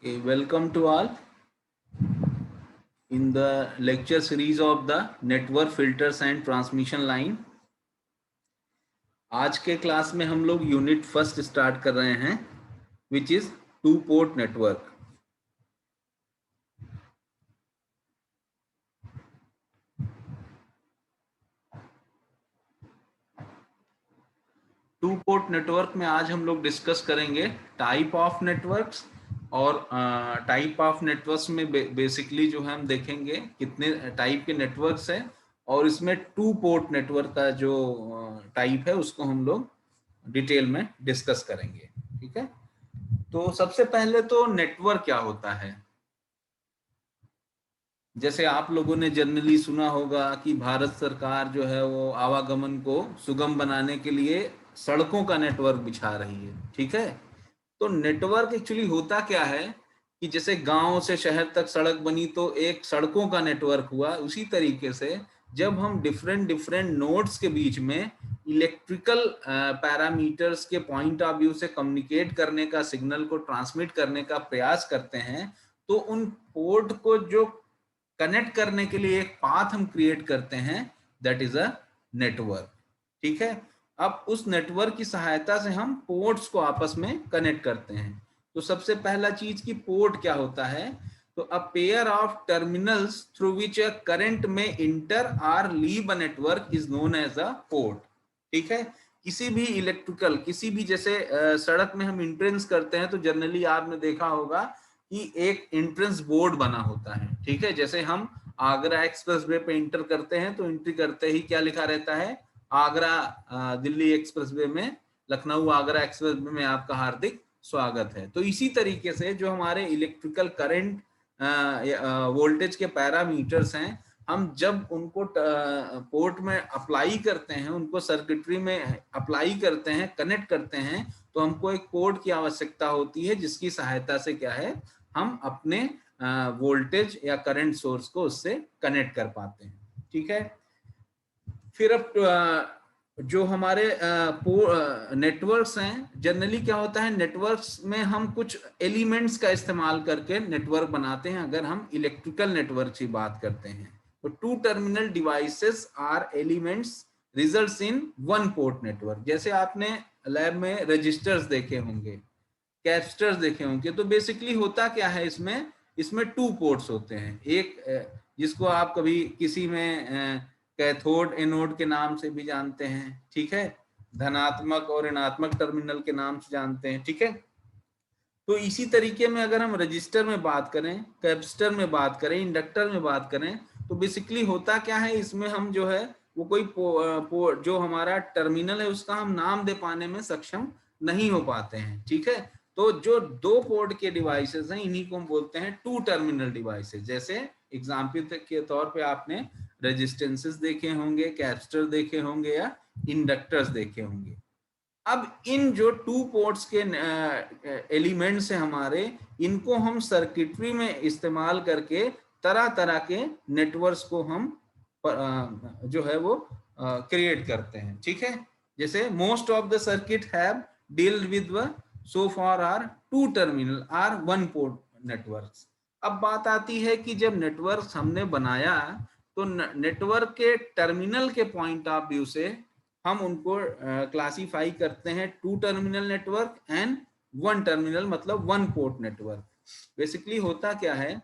Okay, welcome to all in the lecture series of the network filters and transmission line. आज के class में हम लोग unit first start कर रहे हैं which is to port network. To port network में आज हम लोग डिस्कस करेंगे टाइप ऑफ नेटवर्क्स और टाइप ऑफ नेटवर्क्स में बेसिकली जो है हम देखेंगे कितने टाइप के नेटवर्क्स हैं और इसमें टू पोर्ट नेटवर्क का जो टाइप है उसको हम लोग डिटेल में डिस्कस करेंगे. ठीक है, तो सबसे पहले तो नेटवर्क क्या होता है. जैसे आप लोगों ने जनरली सुना होगा कि भारत सरकार जो है वो आवागमन को सुगम बनाने के लिए सड़कों का नेटवर्क बिछा रही है. ठीक है, तो नेटवर्क एक्चुअली होता क्या है कि जैसे गांव से शहर तक सड़क बनी तो एक सड़कों का नेटवर्क हुआ. उसी तरीके से जब हम डिफरेंट डिफरेंट नोड्स के बीच में इलेक्ट्रिकल पैरामीटर्स के पॉइंट ऑफ व्यू से कम्युनिकेट करने का, सिग्नल को ट्रांसमिट करने का प्रयास करते हैं, तो उन पोर्ट को जो कनेक्ट करने के लिए एक पाथ हम क्रिएट करते हैं, दैट इज अ नेटवर्क. ठीक है, अब उस नेटवर्क की सहायता से हम पोर्ट्स को आपस में कनेक्ट करते हैं. तो सबसे पहला चीज की पोर्ट क्या होता है, तो a pair of terminals through which a current may enter or leave a network is known as a port. ठीक है, किसी भी इलेक्ट्रिकल, किसी भी जैसे सड़क में हम एंट्रेंस करते हैं तो जनरली आपने देखा होगा कि एक एंट्रेंस बोर्ड बना होता है. ठीक है, जैसे हम आगरा एक्सप्रेस वे पे इंटर करते हैं तो एंट्री करते ही क्या लिखा रहता है, आगरा दिल्ली एक्सप्रेस वे में, लखनऊ आगरा एक्सप्रेस वे में आपका हार्दिक स्वागत है. तो इसी तरीके से जो हमारे इलेक्ट्रिकल करंट वोल्टेज के पैरामीटर्स हैं, हम जब उनको पोर्ट में अप्लाई करते हैं, उनको सर्किटरी में अप्लाई करते हैं, कनेक्ट करते हैं, तो हमको एक पोर्ट की आवश्यकता होती है जिसकी सहायता से क्या है, हम अपने वोल्टेज या करंट सोर्स को उससे कनेक्ट कर पाते हैं. ठीक है, फिर अब जो हमारे नेटवर्क्स हैं, जनरली क्या होता है, नेटवर्क्स में हम कुछ एलिमेंट्स का इस्तेमाल करके नेटवर्क बनाते हैं. अगर हम इलेक्ट्रिकल नेटवर्क की बात करते हैं तो two terminal devices are elements results in one port network. जैसे आपने लैब में रजिस्टर्स देखे होंगे, कैपेसिटर्स देखे होंगे, तो बेसिकली होता क्या है, इसमें इसमें टू पोर्ट्स होते हैं. एक जिसको आप कभी किसी में कैथोड एनोड के नाम से भी जानते हैं. ठीक है, धनात्मक और ऋणात्मक टर्मिनल के नाम से जानते हैं. ठीक है, तो इसी तरीके में अगर हम रजिस्टर में बात करें, कैपेसिटर में बात करें, इंडक्टर में बात करें, तो बेसिकली होता क्या है, इसमें हम जो है वो कोई जो हमारा टर्मिनल है उसका हम नाम दे पाने में सक्षम नहीं हो पाते हैं. ठीक है, तो जो दो पोर्ट के डिवाइसेस हैं इन्हीं को हम बोलते हैं टू टर्मिनल डिवाइसेस. जैसे एग्जाम्पल के तौर पे आपने रेजिस्टेंसेस देखे होंगे, कैपेसिटर देखे होंगे या इंडक्टर्स देखे होंगे. अब इन जो टू पोर्ट्स के एलिमेंट्स हैं हमारे, इनको हम सर्किटरी में इस्तेमाल करके तरह तरह के नेटवर्क्स को हम जो है वो क्रिएट करते हैं. ठीक है, जैसे most of the circuit have dealt with so far are two terminal or one port networks. अब बात आती है कि जब नेटवर्क हमने बनाया तो नेटवर्क के टर्मिनल के पॉइंट ऑफ व्यू से हम उनको क्लासिफाई करते हैं two terminal network and one terminal, मतलब वन पोर्ट नेटवर्क. बेसिकली होता क्या है,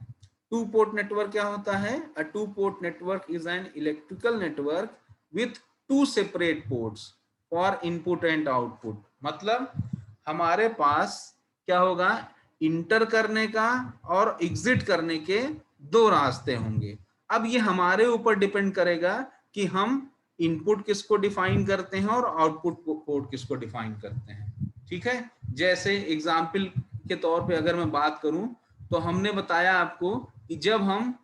टू पोर्ट नेटवर्क क्या होता है, a two port network is an electrical network with two separate ports for input and output. मतलब हमारे पास क्या होगा, इंटर करने का और एग्जिट करने के दो रास्ते होंगे. अब ये हमारे ऊपर डिपेंड करेगा कि हम इनपुट किसको डिफाइन करते हैं और आउटपुट पोर्ट किसको डिफाइन करते हैं. ठीक है, जैसे एग्जाम्पल के तौर पे अगर मैं बात करूं तो हमने बताया आपको कि जब हम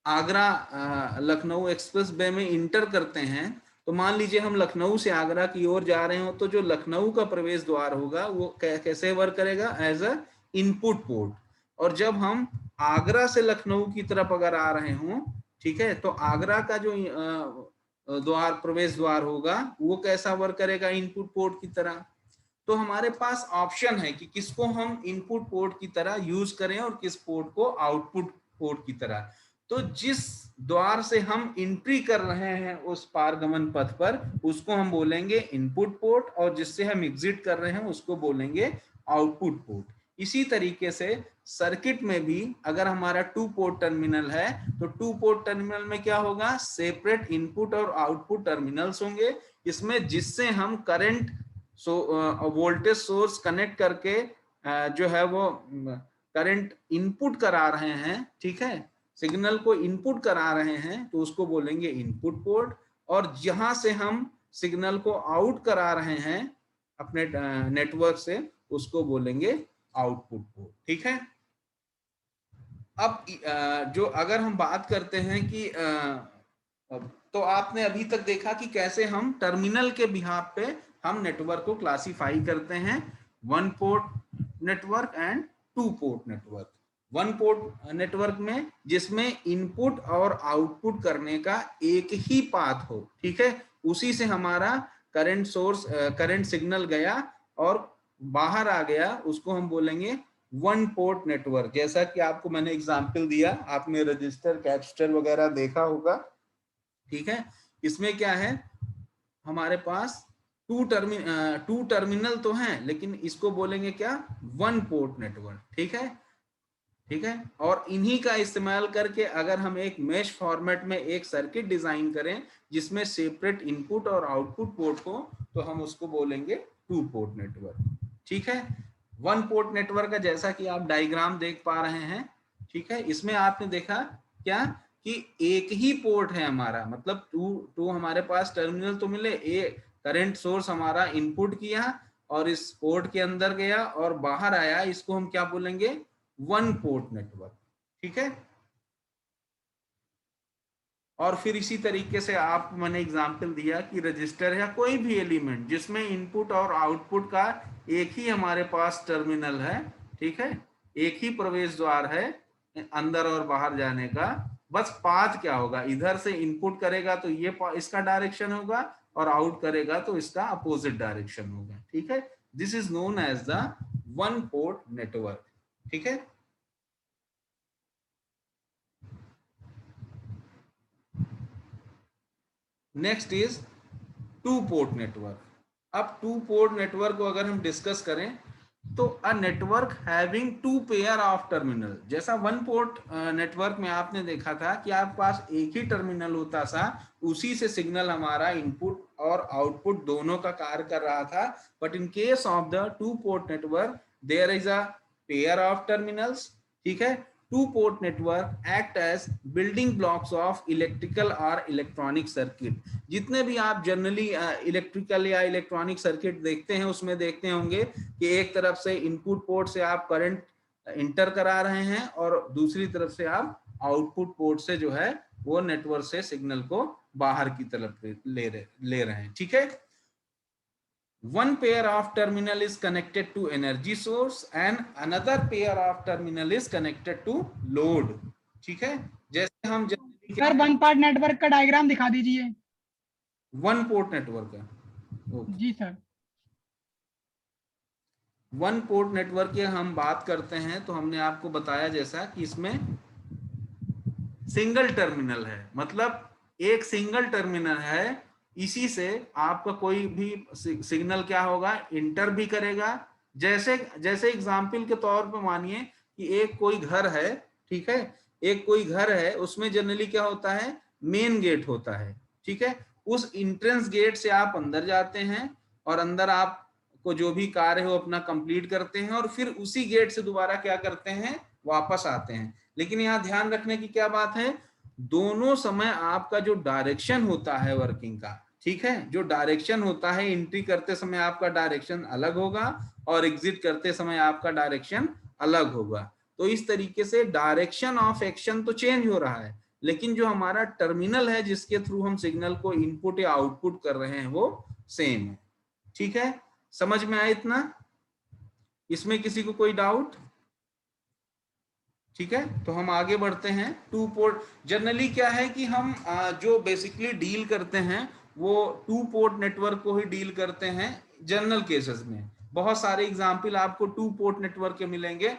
आगरा लखनऊ एक्सप्रेस वे में इंटर करते हैं तो मान लीजिए हम लखनऊ से आगरा की ओर जा रहे हो, तो जो लखनऊ का प्रवेश द्वार होगा वो कैसे वर्क करेगा, एज अ इनपुट पोर्ट. और जब हम आगरा से लखनऊ की तरफ अगर आ रहे हों, ठीक है, तो आगरा का जो द्वार, प्रवेश द्वार होगा, वो कैसा वर्क करेगा, इनपुट पोर्ट की तरह. तो हमारे पास ऑप्शन है कि किसको हम इनपुट पोर्ट की तरह यूज करें और किस पोर्ट को आउटपुट पोर्ट की तरह। तो जिस द्वार से हम एंट्री कर रहे हैं उस पारगमन पथ पर, उसको हम बोलेंगे इनपुट पोर्ट, और जिससे हम एग्जिट कर रहे हैं उसको बोलेंगे आउटपुट पोर्ट। इसी तरीके से सर्किट में भी अगर हमारा 2 पोर्ट टर्मिनल है तो 2 पोर्ट टर्मिनल में क्या होगा, सेपरेट इनपुट और आउटपुट टर्मिनल्स होंगे, इसमें जिससे हम करंट वोल्टेज सोर्स कनेक्ट करके जो है वो करंट इनपुट करा रहे हैं, ठीक है, सिग्नल को इनपुट करा रहे हैं, तो उसको बोलेंगे इनपुट पोर्ट। और जहां से हम सिग्नल को आउट करा रहे हैं अपने नेटवर्क से, उसको बोलेंगे आउटपुट पोर्ट, ठीक है। अब जो अगर हम बात करते हैं कि तो आपने अभी तक देखा कि कैसे हम टर्मिनल के बिहाफ पे हम नेटवर्क को क्लासिफाई करते हैं, 1 port network and 2 port network. 1 port network में जिसमें इनपुट और आउटपुट करने का एक ही पाथ हो, ठीक है, उसी से हमारा करंट सोर्स करंट सिग्नल गया और बाहर आ गया, उसको हम बोलेंगे 1 पोर्ट नेटवर्क। जैसा कि आपको मैंने एग्जांपल दिया, आपने रजिस्टर कैपेसिटर वगैरह देखा होगा, ठीक है। इसमें क्या है, हमारे पास 2 टर्मिनल तो हैं, लेकिन इसको बोलेंगे क्या, 1 पोर्ट नेटवर्क, ठीक है, ठीक है। और इन्हीं का इस्तेमाल करके अगर हम एक मेश फॉर्मेट में एक सर्किट डिजाइन करें जिसमें सेपरेट इनपुट और आउटपुट पोर्ट हो, तो हम उसको बोलेंगे 2 पोर्ट नेटवर्क, ठीक है। 1 पोर्ट नेटवर्क का जैसा कि आप डायग्राम देख पा रहे हैं, ठीक है, इसमें आपने देखा क्या कि एक ही पोर्ट है हमारा, मतलब टू हमारे पास टर्मिनल तो मिले, एक करंट सोर्स हमारा इनपुट किया और इस पोर्ट के अंदर गया और बाहर आया, इसको हम क्या बोलेंगे, 1 पोर्ट नेटवर्क, ठीक है। और फिर इसी तरीके से आप, मैंने एग्जांपल दिया कि रजिस्टर या कोई भी एलिमेंट जिसमें इनपुट और आउटपुट का एक ही हमारे पास टर्मिनल है, ठीक है, एक ही प्रवेश द्वार है अंदर और बाहर जाने का, बस पाथ क्या होगा, इधर से इनपुट करेगा तो ये इसका डायरेक्शन होगा और आउट करेगा तो इसका अपोजिट डायरेक्शन होगा, ठीक है। This is known as the 1 port network, ठीक है। Next is 2 port network. अब 2 पोर्ट नेटवर्क को अगर हम डिस्कस करें तो a network having 2 pair of terminal, जैसा 1 पोर्ट नेटवर्क में आपने देखा था कि आपके पास एक ही टर्मिनल होता था, उसी से सिग्नल हमारा इनपुट और आउटपुट दोनों का कार्य कर रहा था। But in case of the 2 port network there is a pair of terminals, ठीक है। 2 port network act as building blocks of electrical और इलेक्ट्रॉनिक सर्किट। जितने भी आप जनरली इलेक्ट्रिकल या इलेक्ट्रॉनिक सर्किट देखते हैं उसमें देखते होंगे कि एक तरफ से इनपुट पोर्ट से आप करंट इंटर करा रहे हैं और दूसरी तरफ से आप आउटपुट पोर्ट से जो है वो नेटवर्क से सिग्नल को बाहर की तरफ ले रहे हैं, ठीक है। One pair of terminal is connected to energy source and another pair of terminal is connected to load, ठीक है। जैसे हम सर 1 पार्ट नेटवर्क का डायग्राम दिखा दीजिए। 1 पोर्ट नेटवर्क का, जी सर। 1 पोर्ट नेटवर्क की हम बात करते हैं तो हमने आपको बताया जैसा कि इसमें सिंगल टर्मिनल है, मतलब एक सिंगल टर्मिनल है, इसी से आपका कोई भी सिग्नल क्या होगा, इंटर भी करेगा। जैसे जैसे एग्जाम्पल के तौर पर मानिए कि एक कोई घर है, ठीक है, एक कोई घर है, उसमें जनरली क्या होता है, मेन गेट होता है, ठीक है। उस इंट्रेंस गेट से आप अंदर जाते हैं और अंदर आप को जो भी कार्य हो अपना कंप्लीट करते हैं और फिर उसी गेट से दोबारा क्या करते हैं, वापस आते हैं। लेकिन यहाँ ध्यान रखने की क्या बात है, दोनों समय आपका जो डायरेक्शन होता है वर्किंग का, ठीक है, जो डायरेक्शन होता है, एंट्री करते समय आपका डायरेक्शन अलग होगा और एग्जिट करते समय आपका डायरेक्शन अलग होगा। तो इस तरीके से डायरेक्शन ऑफ एक्शन तो चेंज हो रहा है, लेकिन जो हमारा टर्मिनल है जिसके थ्रू हम सिग्नल को इनपुट या आउटपुट कर रहे हैं वो सेम है, ठीक है। समझ में आया इतना? इसमें किसी को कोई डाउट? ठीक है, तो हम आगे बढ़ते हैं। 2 पोर्ट जनरली क्या है कि हम जो बेसिकली डील करते हैं वो 2 पोर्ट नेटवर्क को ही डील करते हैं जनरल केसेस में। बहुत सारे एग्जाम्पल आपको 2 पोर्ट नेटवर्क के मिलेंगे।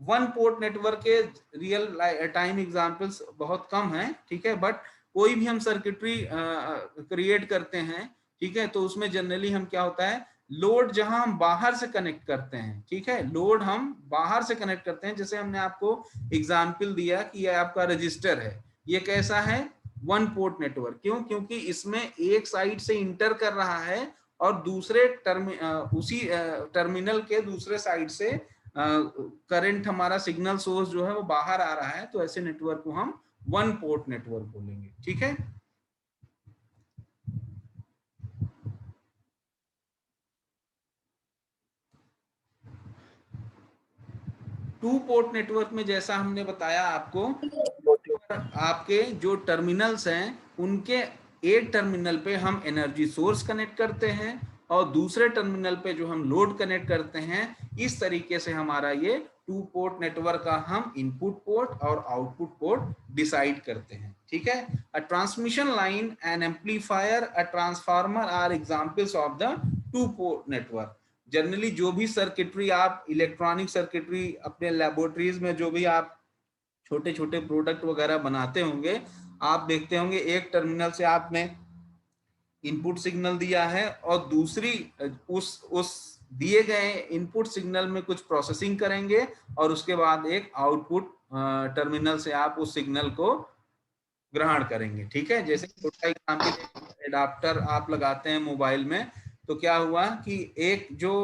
1 पोर्ट नेटवर्क के रियल टाइम एग्जाम्पल्स बहुत कम हैं, ठीक है, बट कोई भी हम सर्किटरी क्रिएट करते हैं, ठीक है, तो उसमें जनरली हम क्या होता है, लोड जहां हम बाहर से कनेक्ट करते हैं, ठीक है, लोड हम बाहर से कनेक्ट करते हैं। जैसे हमने आपको एग्जाम्पल दिया कि ये आपका रजिस्टर है, ये कैसा है, 1 पोर्ट नेटवर्क। क्यों? क्योंकि इसमें एक साइड से इंटर कर रहा है और दूसरे उसी टर्मिनल के दूसरे साइड से करंट, हमारा सिग्नल सोर्स जो है वो बाहर आ रहा है, तो ऐसे नेटवर्क को हम 1 पोर्ट नेटवर्क बोलेंगे, ठीक है। टू पोर्ट नेटवर्क में जैसा हमने बताया आपको, आपके जो टर्मिनल्स हैं उनके एक टर्मिनल पे हम एनर्जी सोर्स कनेक्ट करते हैं और दूसरे टर्मिनल पे जो हम लोड कनेक्ट करते हैं। इस तरीके से हमारा ये 2 पोर्ट नेटवर्क का हम इनपुट पोर्ट और आउटपुट पोर्ट डिसाइड करते हैं, ठीक है। A transmission line, an amplifier, a transformer are examples of the 2 port network. Generally जो भी सर्किटरी आप, इलेक्ट्रॉनिक सर्किटरी अपने लेबोरेटरीज में जो भी आप छोटे छोटे प्रोडक्ट वगैरह बनाते होंगे, आप देखते होंगे एक टर्मिनल से आपने इनपुट सिग्नल दिया है और दूसरी उस दिए गए इनपुट सिग्नल में कुछ प्रोसेसिंग करेंगे और उसके बाद एक आउटपुट टर्मिनल से आप उस सिग्नल को ग्रहण करेंगे, ठीक है। जैसे छोटा एग्जांपल, एडाप्टर आप लगाते हैं मोबाइल में, तो क्या हुआ कि एक जो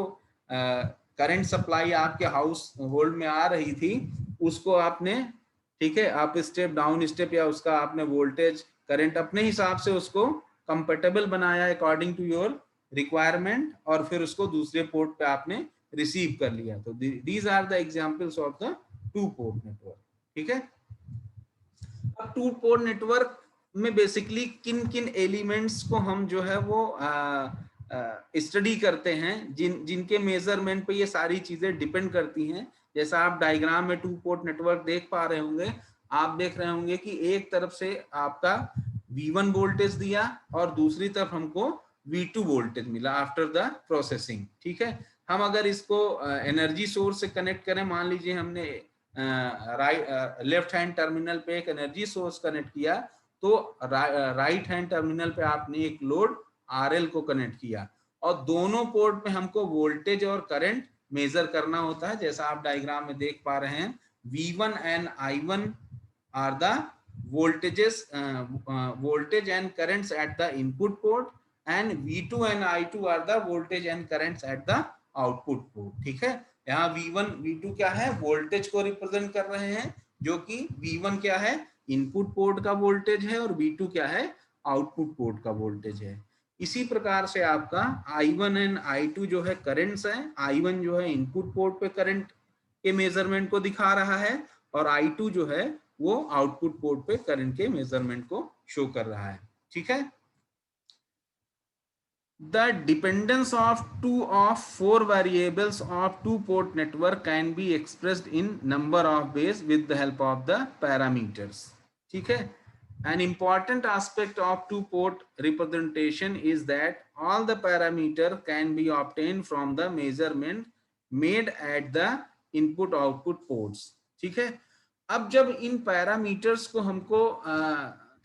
करंट सप्लाई आपके हाउस होल्ड में आ रही थी, उसको आपने, ठीक है, आप स्टेप डाउन स्टेप या उसका आपने वोल्टेज करंट अपने हिसाब से उसको कंपेटेबल बनाया अकॉर्डिंग टू योर रिक्वायरमेंट, और फिर उसको दूसरे पोर्ट पे आपने रिसीव कर लिया। तो these are the examples of the 2 port network, ठीक है। अब 2 पोर्ट नेटवर्क में बेसिकली किन किन एलिमेंट्स को हम जो है वो स्टडी करते हैं, जिनके मेजरमेंट पे ये सारी चीजें डिपेंड करती हैं। जैसा आप डायग्राम में 2 पोर्ट नेटवर्क देख पा रहे होंगे, आप देख रहे होंगे कि एक तरफ से आपका V1 वोल्टेज दिया और दूसरी तरफ हमको V2 वोल्टेज मिला आफ्टर द प्रोसेसिंग, ठीक है। हम अगर इसको एनर्जी सोर्स से कनेक्ट करें, मान लीजिए हमने लेफ्ट हैंड टर्मिनल पे एक एनर्जी सोर्स कनेक्ट किया, तो राइट हैंड टर्मिनल पे आपने एक लोड RL को कनेक्ट किया और दोनों पोर्ट में हमको वोल्टेज और करंट मेजर करना होता है। जैसा आप डायग्राम में देख पा रहे हैं, V1 and I1 are the voltages voltage and currents at the input port and V2 and I2 are the voltage and currents at the output port, ठीक है। यहाँ V1 V2 क्या है, वोल्टेज को रिप्रेजेंट कर रहे हैं, जो कि V1 क्या है, इनपुट पोर्ट का वोल्टेज है, और V2 क्या है, आउटपुट पोर्ट का वोल्टेज है। इसी प्रकार से आपका I1 एंड I2 जो है करंट्स है। I1 जो है इनपुट पोर्ट पे करंट के मेजरमेंट को दिखा रहा है और I2 जो है वो आउटपुट पोर्ट पे करंट के मेजरमेंट को शो कर रहा है, ठीक है। The dependence of 4 variables of 2 port network can be expressed in number of ways with the help of the parameters, ठीक है। An important aspect of 2 port representation is that all the parameter can be obtained from the measurement made at the input output ports, ठीक है। अब जब इन parameters को हमको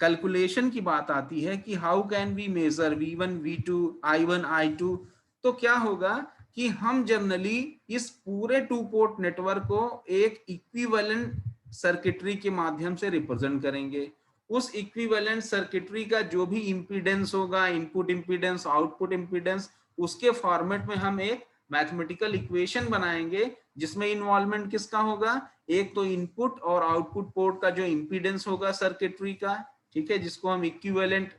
calculation की बात आती है कि how can we measure V1 V2 I1 I2, तो क्या होगा कि हम जनरली इस पूरे 2 पोर्ट नेटवर्क को एक इक्विवेलेंट सर्किटरी के माध्यम से रिप्रेजेंट करेंगे। उस इक्विवेलेंट सर्किटरी का जो भी इंपीडेंस होगा, इनपुट इंपीडेंस, आउटपुट इंपीडेंस, उसके फॉर्मेट में हम एक मैथमेटिकल इक्वेशन बनाएंगे जिसमें इन्वॉल्वमेंट किसका होगा, एक तो इनपुट और आउटपुट पोर्ट का जो इंपीडेंस होगा सर्किटरी का, ठीक है, जिसको हम इक्विवेलेंट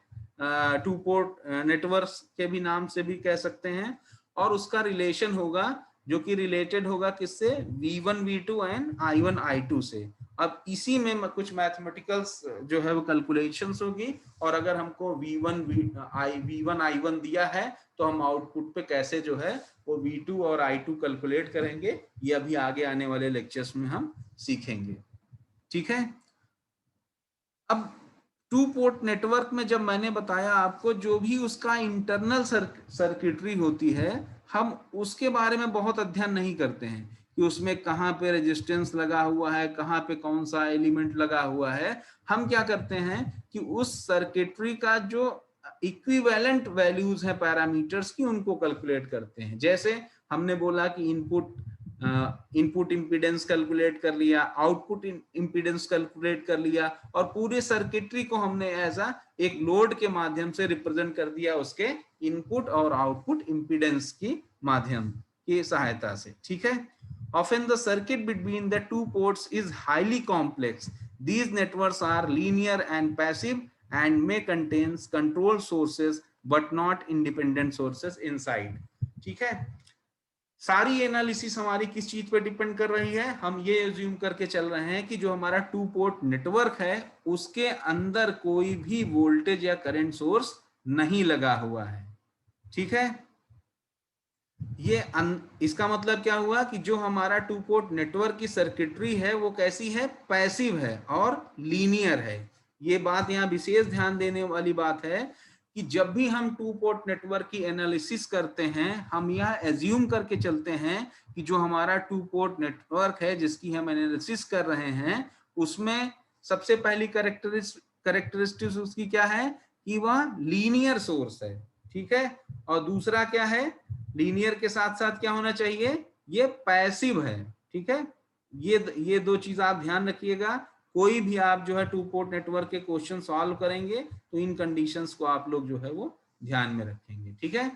2 पोर्ट नेटवर्क के भी नाम से भी कह सकते हैं, और उसका रिलेशन होगा जो कि रिलेटेड होगा किससे, V1 V2 and I1 I2 से। अब इसी में कुछ मैथमेटिकल्स जो है वो कैलकुलेशंस होगी, और अगर हमको V1 I1 दिया है तो हम आउटपुट पे कैसे जो है वो V2 और I2 कैलकुलेट करेंगे, ये अभी आगे आने वाले लेक्चर्स में हम सीखेंगे, ठीक है। अब 2 पोर्ट नेटवर्क में जब मैंने बताया आपको, जो भी उसका इंटरनल सर्किटरी होती है, हम उसके बारे में बहुत अध्ययन नहीं करते हैं कि उसमें कहाँ पे रेजिस्टेंस लगा हुआ है, कहाँ पे कौन सा एलिमेंट लगा हुआ है। हम क्या करते हैं कि उस सर्किटरी का जो इक्विवेलेंट वैल्यूज है पैरामीटर्स की, उनको कैलकुलेट करते हैं। जैसे हमने बोला कि इनपुट इंपीडेंस कैलकुलेट कर लिया, आउटपुट इंपीडेंस कैलकुलेट कर लिया, और पूरे सर्किटरी को हमने ऐसा एक लोड के माध्यम से रिप्रेजेंट कर दिया उसके इनपुट और आउटपुट इंपीडेंस की माध्यम की सहायता से, ठीक है। Often the circuit between the two ports is highly complex. These networks are linear and passive and may contain control sources but not independent sources inside. ठीक है, सारी एनालिसिस हमारी किस चीज पे डिपेंड कर रही है? हम ये एज्यूम करके चल रहे हैं कि जो हमारा 2 पोर्ट नेटवर्क है उसके अंदर कोई भी वोल्टेज या करंट सोर्स नहीं लगा हुआ है, ठीक है। ये इसका मतलब क्या हुआ कि जो हमारा 2 पोर्ट नेटवर्क की सर्किटरी है वो कैसी है? पैसिव है और लीनियर है। ये बात यहाँ विशेष ध्यान देने वाली बात है कि जब भी हम 2 पोर्ट नेटवर्क की एनालिसिस करते हैं, हम यह एज्यूम करके चलते हैं कि जो हमारा 2 पोर्ट नेटवर्क है जिसकी हम एनालिसिस कर रहे हैं, उसमें सबसे पहली कैरेक्टरिस्टिक्स उसकी क्या है कि वह लीनियर सोर्स है, ठीक है। और दूसरा क्या है? लीनियर के साथ साथ क्या होना चाहिए? ये पैसिव है, ठीक है। ये दो चीज आप ध्यान रखिएगा। कोई भी आप जो है 2 पोर्ट नेटवर्क के क्वेश्चन सॉल्व करेंगे तो इन कंडीशंस को आप लोग जो है वो ध्यान में रखेंगे, ठीक है।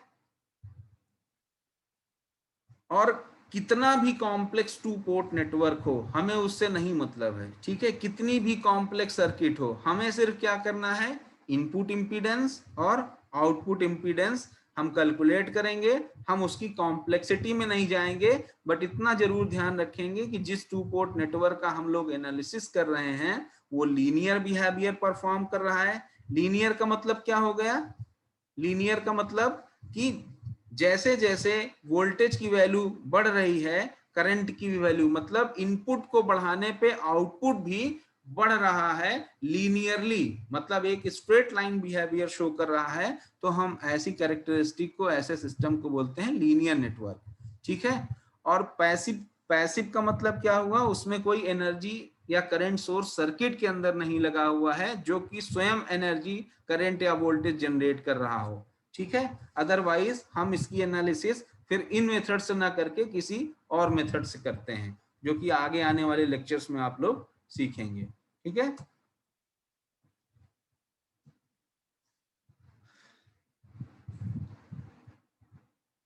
और कितना भी कॉम्प्लेक्स 2 पोर्ट नेटवर्क हो, हमें उससे नहीं मतलब है, ठीक है। कितनी भी कॉम्प्लेक्स सर्किट हो, हमें सिर्फ क्या करना है? इनपुट इंपीडेंस और आउटपुट इंपीडेंस हम कैलकुलेट करेंगे। हम उसकी कॉम्प्लेक्सिटी में नहीं जाएंगे, बट इतना जरूर ध्यान रखेंगे कि जिस 2 पोर्ट नेटवर्क का हम लोग एनालिसिस कर रहे हैं वो लीनियर बिहेवियर परफॉर्म कर रहा है। लीनियर का मतलब क्या हो गया? लीनियर का मतलब कि जैसे जैसे वोल्टेज की वैल्यू बढ़ रही है, करंट की भी वैल्यू, मतलब इनपुट को बढ़ाने पे आउटपुट भी बढ़ रहा है लीनियरली, मतलब एक स्ट्रेट लाइन बिहेवियर शो कर रहा है। तो हम ऐसी कैरेक्टरिस्टिक को, ऐसे सिस्टम को बोलते हैं लीनियर नेटवर्क, ठीक है। और पैसिव का मतलब क्या हुआ? उसमें कोई एनर्जी या करंट सोर्स सर्किट के अंदर नहीं लगा हुआ है जो कि स्वयं एनर्जी, करंट या वोल्टेज जनरेट कर रहा हो, ठीक है। अदरवाइज हम इसकी एनालिसिस फिर इन मेथड से ना करके किसी और मेथड से करते हैं, जो कि आगे आने वाले लेक्चर्स में आप लोग सीखेंगे, ठीक है।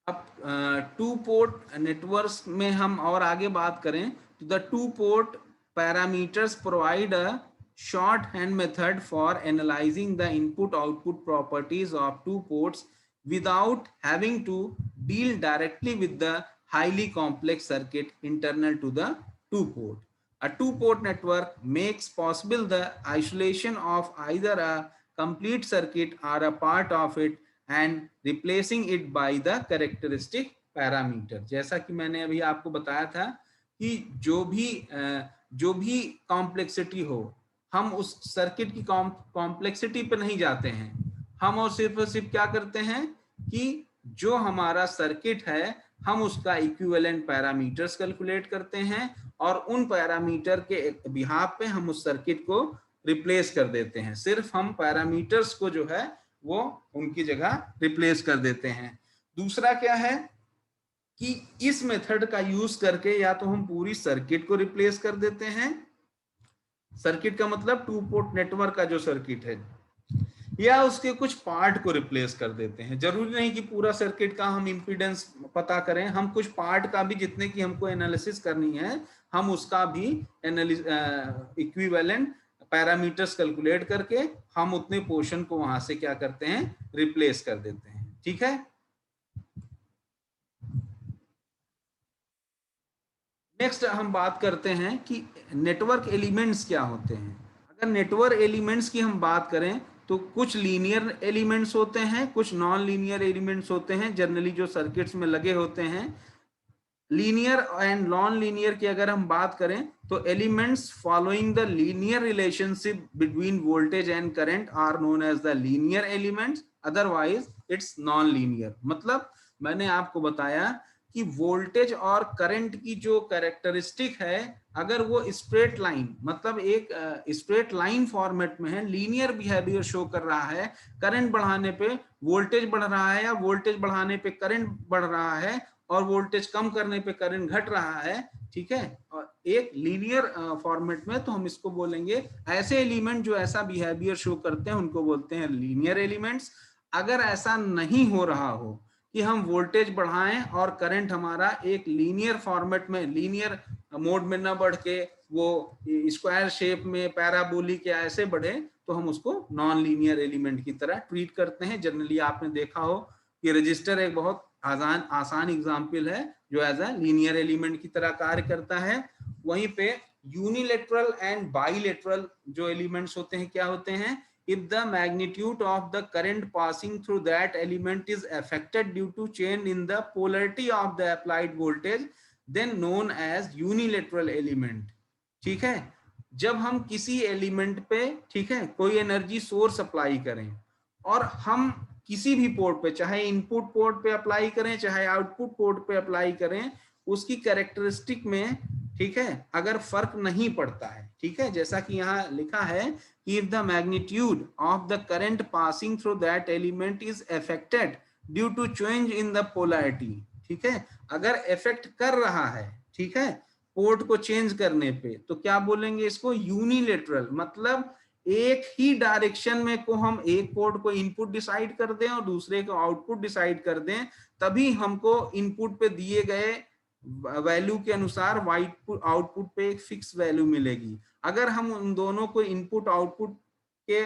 अब 2 पोर्ट नेटवर्क्स में हम और आगे बात करें तो the 2 port parameters provide a shorthand method for analyzing the input output properties of 2 ports without having to deal directly with the highly complex circuit internal to the 2 port. A 2 port network makes possible the isolation of either a complete circuit or a part of it and replacing it by the characteristic parameter. जैसा कि मैंने अभी आपको बताया था कि जो भी कॉम्प्लेक्सिटी हो, हम उस सर्किट की कॉम्प्लेक्सिटी पे नहीं जाते हैं। हम और सिर्फ क्या करते हैं कि जो हमारा सर्किट है हम उसका इक्विवेलेंट पैरामीटर्स कैलकुलेट करते हैं और उन पैरामीटर के बिहाफ पे हम उस सर्किट को रिप्लेस कर देते हैं। सिर्फ हम पैरामीटर्स को जो है वो उनकी जगह रिप्लेस कर देते हैं। दूसरा क्या है कि इस मेथड का यूज करके या तो हम पूरी सर्किट को रिप्लेस कर देते हैं, सर्किट का मतलब 2 पोर्ट नेटवर्क का जो सर्किट है, या उसके कुछ पार्ट को रिप्लेस कर देते हैं। जरूरी नहीं कि पूरा सर्किट का हम इंपीडेंस पता करें, हम कुछ पार्ट का भी, जितने की हमको एनालिसिस करनी है, हम उसका भी इक्विवेलेंट पैरामीटर्स कैलकुलेट करके हम उतने पोर्शन को वहां से क्या करते हैं? रिप्लेस कर देते हैं, ठीक है। नेक्स्ट हम बात करते हैं कि नेटवर्क एलिमेंट्स क्या होते हैं। अगर नेटवर्क एलिमेंट्स की हम बात करें तो कुछ लीनियर एलिमेंट्स होते हैं, कुछ नॉन लीनियर एलिमेंट्स होते हैं, जनरली जो सर्किट्स में लगे होते हैं। लीनियर एंड नॉन लीनियर की अगर हम बात करें तो elements following the linear relationship between voltage and current are known as the linear elements, otherwise it's non linear. मतलब मैंने आपको बताया कि वोल्टेज और करंट की जो कैरेक्टरिस्टिक है, अगर वो स्ट्रेट लाइन मतलब एक स्ट्रेट लाइन फॉर्मेट में है, लीनियर बिहेवियर शो कर रहा है, करंट बढ़ाने पे वोल्टेज बढ़ रहा है या वोल्टेज बढ़ाने पे करंट बढ़ रहा है और वोल्टेज कम करने पे करंट घट रहा है, ठीक है, और एक लीनियर फॉर्मेट में, तो हम इसको बोलेंगे ऐसे एलिमेंट जो ऐसा बिहेवियर शो करते हैं उनको बोलते हैं लीनियर एलिमेंट्स। अगर ऐसा नहीं हो रहा हो कि हम वोल्टेज बढ़ाएं और करंट हमारा एक लीनियर फॉर्मेट में, लीनियर मोड में ना बढ़ के वो स्क्वायर शेप में पैराबोलिक या ऐसे बढ़े, तो हम उसको नॉन लीनियर एलिमेंट की तरह ट्रीट करते हैं। जनरली आपने देखा हो कि रजिस्टर एक बहुत आसान एग्जाम्पल है जो एज अ लीनियर एलिमेंट की तरह कार्य करता है। वहीं पे यूनिलेटरल एंड बाइलेटरल जो एलिमेंट्स होते हैं क्या होते हैं? If the magnitude of the current passing through that element is affected due to change in the polarity of the applied voltage, then known as unilateral element। ठीक है, जब हम किसी एलिमेंट पे, ठीक है, कोई एनर्जी सोर्स अप्लाई करें और हम किसी भी पोर्ट पे, चाहे इनपुट पोर्ट पे अप्लाई करें चाहे आउटपुट पोर्ट पे अप्लाई करें, उसकी कैरेक्टरिस्टिक में, ठीक है, अगर फर्क नहीं पड़ता है, ठीक है, जैसा कि यहाँ लिखा है कि if the magnitude of the current passing through that element is affected due to change in the polarity, ठीक है, अगर इफेक्ट कर रहा है, ठीक है, पोर्ट को चेंज करने पे, तो क्या बोलेंगे इसको? यूनिलेटरल, मतलब एक ही डायरेक्शन में को हम एक पोर्ट को इनपुट डिसाइड कर दें और दूसरे को आउटपुट डिसाइड कर दें, तभी हमको इनपुट पे दिए गए वैल्यू के अनुसार आउटपुट पे एक फिक्स वैल्यू मिलेगी। अगर हम उन दोनों को इनपुट आउटपुट के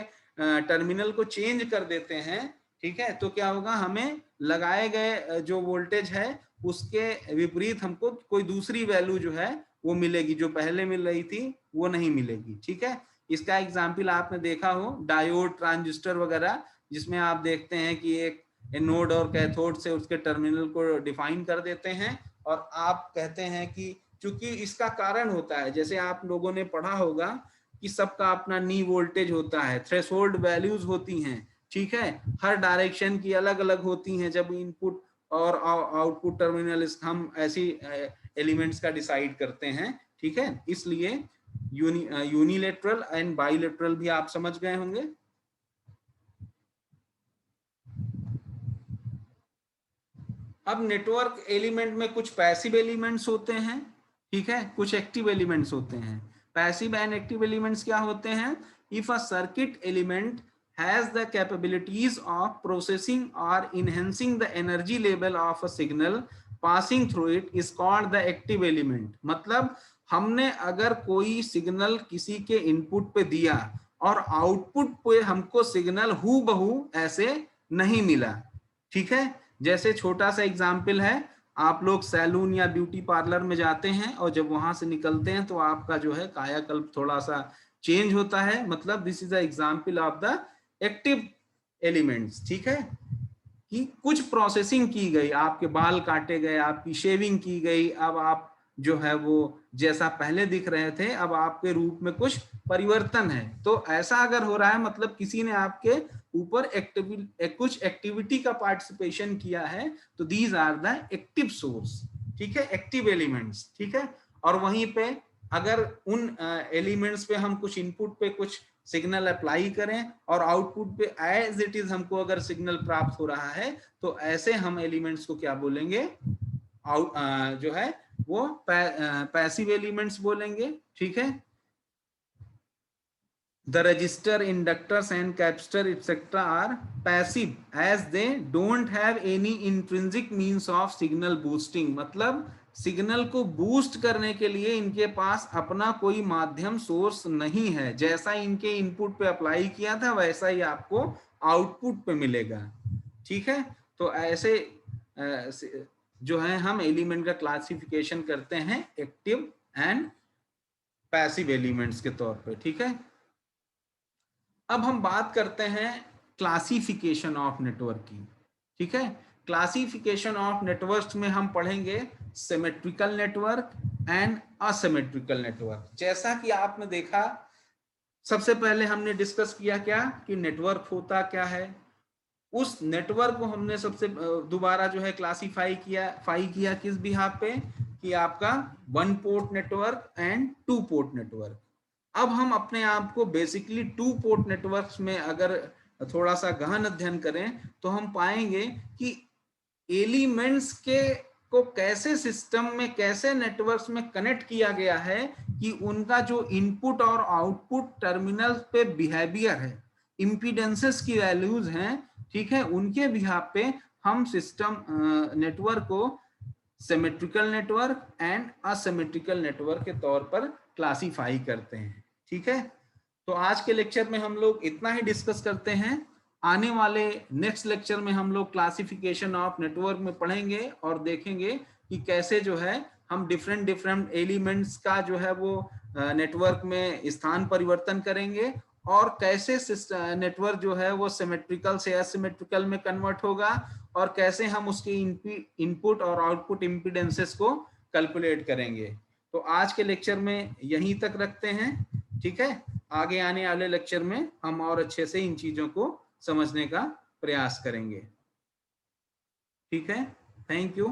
टर्मिनल को चेंज कर देते हैं, ठीक है, तो क्या होगा? हमें लगाए गए जो वोल्टेज है उसके विपरीत हमको कोई दूसरी वैल्यू जो है वो मिलेगी, जो पहले मिल रही थी वो नहीं मिलेगी। ठीक है, इसका एग्जाम्पल आपने देखा हो डायोड, ट्रांजिस्टर वगैरह, जिसमें आप देखते हैं कि एक एनोड और कैथोड से उसके टर्मिनल को डिफाइन कर देते हैं और आप कहते हैं कि चूंकि इसका कारण होता है, जैसे आप लोगों ने पढ़ा होगा कि सबका अपना नी वोल्टेज होता है, थ्रेशोल्ड वैल्यूज होती हैं, ठीक है, हर डायरेक्शन की अलग अलग होती हैं जब इनपुट और आउटपुट टर्मिनल हम ऐसी एलिमेंट्स का डिसाइड करते हैं। ठीक है, इसलिए यूनिलेटरल एंड बाइलेटरल भी आप समझ गए होंगे। अब नेटवर्क एलिमेंट में कुछ पैसिव एलिमेंट्स होते हैं, ठीक है, कुछ एक्टिव एलिमेंट्स होते हैं। पैसिव एंड एक्टिव एलिमेंट्स क्या होते हैं? If a circuit element has the capabilities of processing or enhancing the energy level of a signal passing through it is called the active element। मतलब हमने अगर कोई signal किसी के इनपुट पे दिया और आउटपुट पे हमको सिग्नल हूबहू ऐसे नहीं मिला, ठीक है, जैसे छोटा सा एग्जाम्पल है, आप लोग सैलून या ब्यूटी पार्लर में जाते हैं और जब वहां से निकलते हैं तो आपका जो है कायाकल्प थोड़ा सा चेंज होता है, मतलब this is the example of the active elements. ठीक है, कि कुछ प्रोसेसिंग की गई, आपके बाल काटे गए, आपकी शेविंग की गई, अब आप जो है वो जैसा पहले दिख रहे थे अब आपके रूप में कुछ परिवर्तन है। तो ऐसा अगर हो रहा है मतलब किसी ने आपके ऊपर कुछ एक्टिविटी का पार्टिसिपेशन किया है, तो these are the active source. ठीक है, एक्टिव एलिमेंट्स। ठीक है, और वहीं पे अगर उन एलिमेंट्स पे हम कुछ इनपुट पे कुछ सिग्नल अप्लाई करें और आउटपुट पे एज इट इज हमको अगर सिग्नल प्राप्त हो रहा है, तो ऐसे हम एलिमेंट्स को क्या बोलेंगे? जो है वो पैसिव एलिमेंट्स बोलेंगे। ठीक है, the resistor, inductors and capacitor etc are passive as they don't have any intrinsic means of signal boosting। मतलब सिग्नल को बूस्ट करने के लिए इनके पास अपना कोई माध्यम सोर्स नहीं है, जैसा इनके इनपुट पे अप्लाई किया था वैसा ही आपको आउटपुट पे मिलेगा। ठीक है, तो ऐसे जो है हम एलिमेंट का क्लासिफिकेशन करते हैं एक्टिव एंड पैसिव एलिमेंट्स के तौर पे। ठीक है, अब हम बात करते हैं क्लासिफिकेशन ऑफ नेटवर्क की। ठीक है, क्लासिफिकेशन ऑफ नेटवर्क्स में हम पढ़ेंगे symmetrical network and asymmetrical network. जैसा कि आपने देखा, सबसे पहले हमने डिस्कस किया क्या कि नेटवर्क होता क्या है, उस नेटवर्क को हमने सबसे दोबारा जो है क्लासिफाई किया किस बिहाफ पे, कि आपका 1 port network and 2 port network. अब हम अपने आप को बेसिकली 2 पोर्ट नेटवर्क्स में अगर थोड़ा सा गहन अध्ययन करें तो हम पाएंगे कि एलिमेंट्स के को कैसे सिस्टम में, कैसे नेटवर्क्स में कनेक्ट किया गया है कि उनका जो इनपुट और आउटपुट टर्मिनल पे बिहेवियर है, इम्पीडेंसेस की वैल्यूज हैं, ठीक है, उनके बिहाफ पे हम सिस्टम नेटवर्क को symmetrical network and asymmetrical network के तौर पर क्लासिफाई करते हैं। ठीक है, तो आज के लेक्चर में हम लोग इतना ही डिस्कस करते हैं। आने वाले नेक्स्ट लेक्चर में हम लोग क्लासिफिकेशन ऑफ नेटवर्क में पढ़ेंगे और देखेंगे कि कैसे जो है हम डिफरेंट एलिमेंट्स का जो है वो नेटवर्क में स्थान परिवर्तन करेंगे और कैसे नेटवर्क जो है वो सिमेट्रिकल से असिमेट्रिकल में कन्वर्ट होगा और कैसे हम उसके इनपुट और आउटपुट इम्पीडेंसेस को कैलकुलेट करेंगे। तो आज के लेक्चर में यहीं तक रखते हैं। ठीक है, आगे आने वाले लेक्चर में हम और अच्छे से इन चीजों को समझने का प्रयास करेंगे। ठीक है, थैंक यू।